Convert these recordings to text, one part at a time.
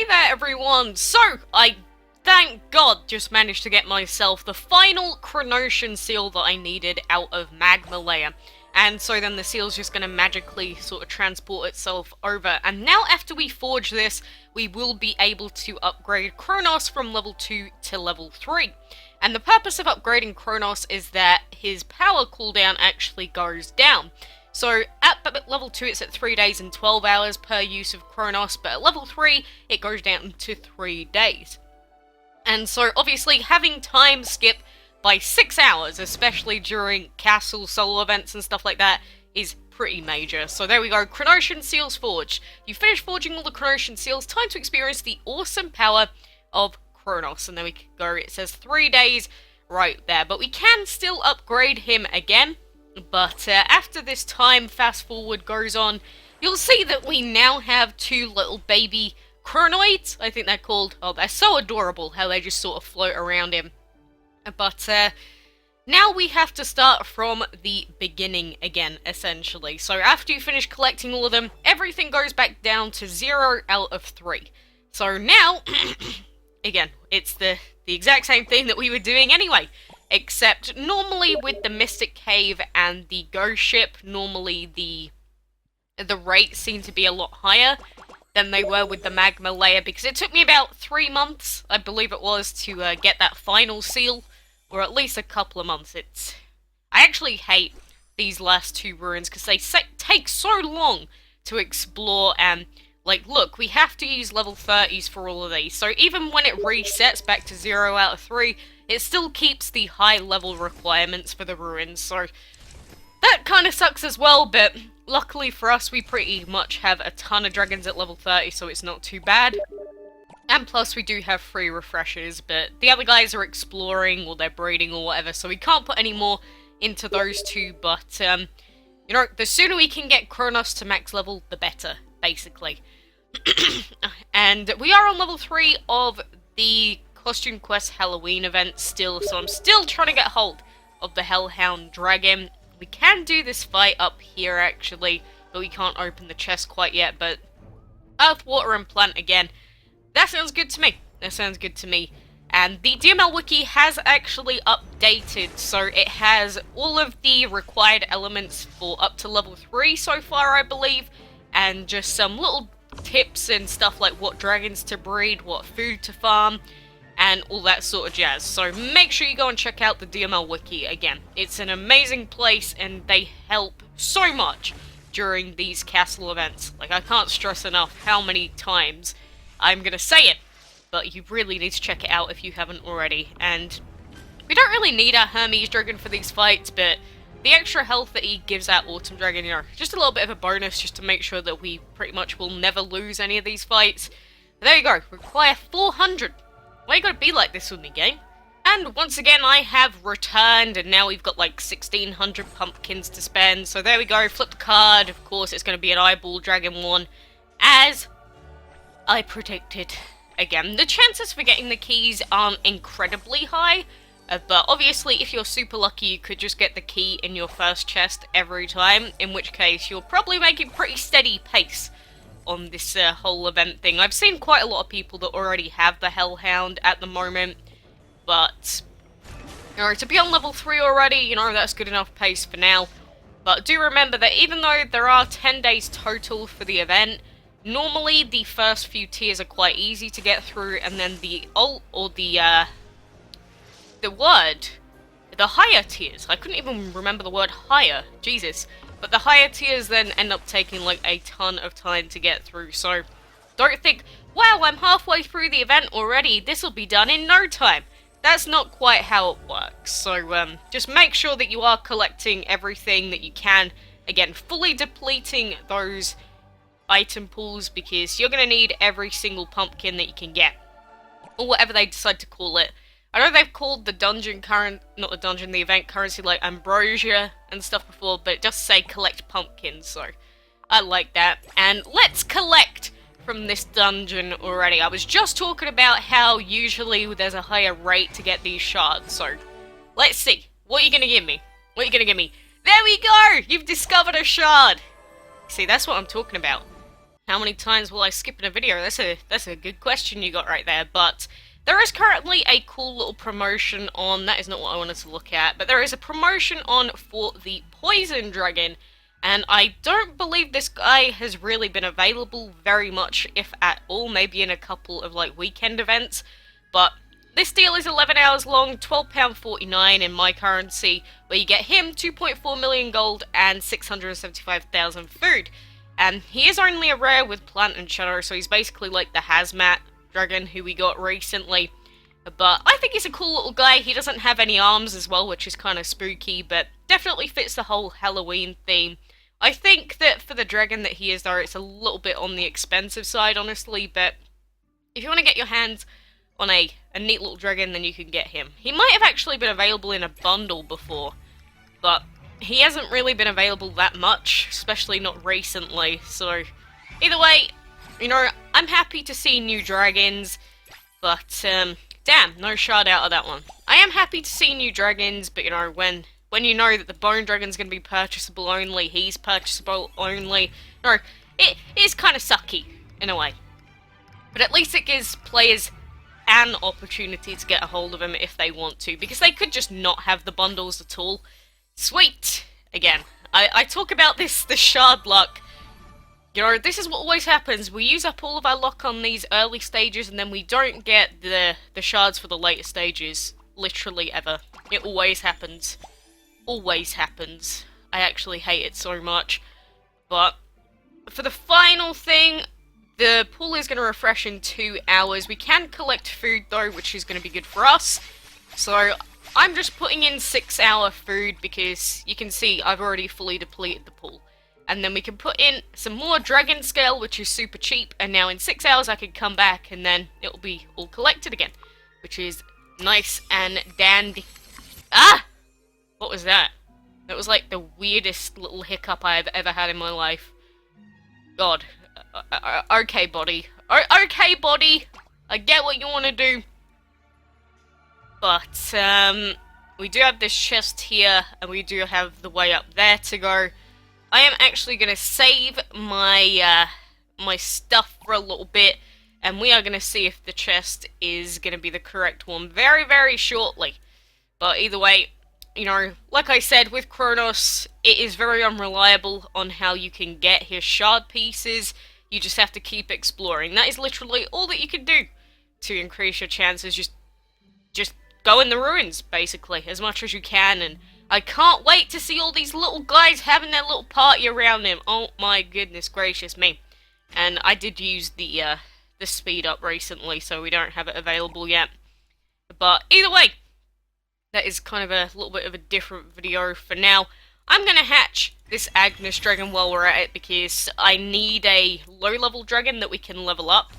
there everyone! So, I, thank God, just managed to get myself the final Chronosian seal that I needed out of Magma Lair. And so then the seal's just going to magically sort of transport itself over. And now after we forge this, we will be able to upgrade Chronos from level 2 to level 3. And the purpose of upgrading Chronos is that his power cooldown actually goes down. So at level 2 it's at 3 days and 12 hours per use of Chronos, but at level 3 it goes down to 3 days. And so obviously having time skip by 6 hours, especially during castle solo events and stuff like that, is pretty major. So there we go, Chronosian Seals forged. You finish forging all the Chronosian Seals, time to experience the awesome power of Chronos. And then we can go, it says 3 days right there, but we can still upgrade him again. But after this time fast forward goes on, you'll see that we now have 2 little baby Chronoids, I think they're called. Oh, they're so adorable how they just sort of float around him. But now we have to start from the beginning again, essentially. So after you finish collecting all of them, everything goes back down to 0 out of 3. So now, again, it's the exact same thing that we were doing anyway. Except normally with the Mystic Cave and the Ghost Ship, normally the rates seem to be a lot higher than they were with the Magma Lair, because it took me about 3 months, I believe it was, to get that final seal, or at least a couple of months. I actually hate these last 2 ruins because they take so long to explore, and like, look, we have to use level 30s for all of these, so even when it resets back to 0 out of 3, it still keeps the high level requirements for the ruins, so that kind of sucks as well, but luckily for us, we pretty much have a ton of dragons at level 30, so it's not too bad. And plus, we do have free refreshers, but the other guys are exploring, or they're breeding, or whatever, so we can't put any more into those 2, but, you know, the sooner we can get Chronos to max level, the better, basically. And we are on level 3 of the Costume Quest Halloween event still, so I'm still trying to get hold of the Hellhound Dragon. We can do this fight up here, actually, but we can't open the chest quite yet, but Earth, Water, and Plant again. That sounds good to me. That sounds good to me. And the DML wiki has actually updated, so it has all of the required elements for up to level 3 so far, I believe, and just some little tips and stuff like what dragons to breed, what food to farm, and all that sort of jazz. So make sure you go and check out the DML wiki again. It's an amazing place, and they help so much during these castle events. Like, I can't stress enough how many times I'm gonna say it, but you really need to check it out if you haven't already. And we don't really need our Hermes Dragon for these fights, but the extra health that he gives our Autumn Dragon, you know, just a little bit of a bonus just to make sure that we pretty much will never lose any of these fights. But there you go, require 400. Why you gotta be like this with me, game? And once again, I have returned, and now we've got like 1,600 pumpkins to spend. So there we go, flip the card. Of course, it's gonna be an Eyeball Dragon one, as I predicted. Again, the chances for getting the keys aren't incredibly high, but obviously if you're super lucky you could just get the key in your first chest every time, in which case you're probably making pretty steady pace on this whole event thing. I've seen quite a lot of people that already have the Hellhound at the moment, but you know, to be on level 3 already, you know, that's good enough pace for now. But do remember that even though there are 10 days total for the event, normally the first few tiers are quite easy to get through, and then the higher tiers, I couldn't even remember the word higher, Jesus, but the higher tiers then end up taking like a ton of time to get through, so don't think, wow, I'm halfway through the event already, this'll be done in no time. That's not quite how it works, so just make sure that you are collecting everything that you can, again, fully depleting those item pools, because you're going to need every single pumpkin that you can get, or whatever they decide to call it. I know they've called the dungeon the event currency like ambrosia and stuff before, but it just say collect pumpkins, so I like that. And let's collect from this dungeon already. I was just talking about how usually there's a higher rate to get these shards, so let's see. What are you going to give me? What are you going to give me? There we go! You've discovered a shard! See, that's what I'm talking about. How many times will I skip in a video? That's a good question you got right there, but there is currently a cool little promotion on. That is not what I wanted to look at, but there is a promotion on for the Poison Dragon, and I don't believe this guy has really been available very much, if at all, maybe in a couple of like weekend events, but this deal is 11 hours long, £12.49 in my currency, where you get him 2.4 million gold and 675,000 food. And he is only a rare with plant and shadow, so he's basically like the hazmat dragon who we got recently. But I think he's a cool little guy. He doesn't have any arms as well, which is kind of spooky, but definitely fits the whole Halloween theme. I think that for the dragon that he is though, it's a little bit on the expensive side, honestly, but if you want to get your hands on a neat little dragon, then you can get him. He might have actually been available in a bundle before, but he hasn't really been available that much, especially not recently, so either way, you know, I'm happy to see new dragons, but, damn, no shard out of that one. I am happy to see new dragons, but, you know, when you know that the Bone Dragon's going to be purchasable only, he's purchasable only, no, it is kind of sucky, in a way. But at least it gives players an opportunity to get a hold of him if they want to, because they could just not have the bundles at all. Sweet! Again, I talk about the shard luck. You know, this is what always happens. We use up all of our luck on these early stages, and then we don't get the shards for the later stages. Literally ever. It always happens. Always happens. I actually hate it so much. But for the final thing, the pool is going to refresh in 2 hours. We can collect food though, which is going to be good for us. So I'm just putting in 6-hour food because you can see I've already fully depleted the pool. And then we can put in some more dragon scale, which is super cheap, and now in 6 hours I can come back and then it'll be all collected again, which is nice and dandy. Ah! What was that? That was like the weirdest little hiccup I've ever had in my life. God. Okay, buddy. Okay, buddy. I get what you want to do. But, we do have this chest here, and we do have the way up there to go. I am actually going to save my, my stuff for a little bit, and we are going to see if the chest is going to be the correct one very, very shortly. But either way, you know, like I said, with Chronos, it is very unreliable on how you can get his shard pieces. You just have to keep exploring. That is literally all that you can do to increase your chances. Just go in the ruins, basically, as much as you can, and I can't wait to see all these little guys having their little party around him. Oh my goodness gracious me. And I did use the speed up recently, so we don't have it available yet. But either way, that is kind of a little bit of a different video for now. I'm going to hatch this Agnes dragon while we're at it, because I need a low-level dragon that we can level up.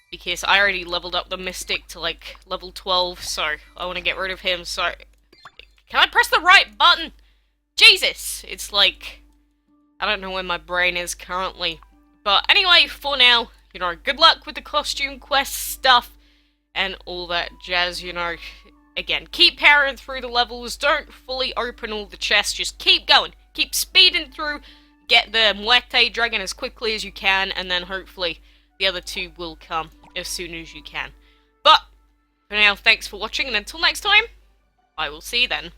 Because I already leveled up the Mystic to, like, level 12, so I want to get rid of him, so... Can I press the right button? Jesus! It's like... I don't know where my brain is currently. But anyway, for now, you know, good luck with the costume quest stuff and all that jazz, you know. Again, keep powering through the levels, don't fully open all the chests, just keep going. Keep speeding through, get the Muerte dragon as quickly as you can, and then hopefully the other two will come as soon as you can. But, for now, thanks for watching, and until next time, I will see you then.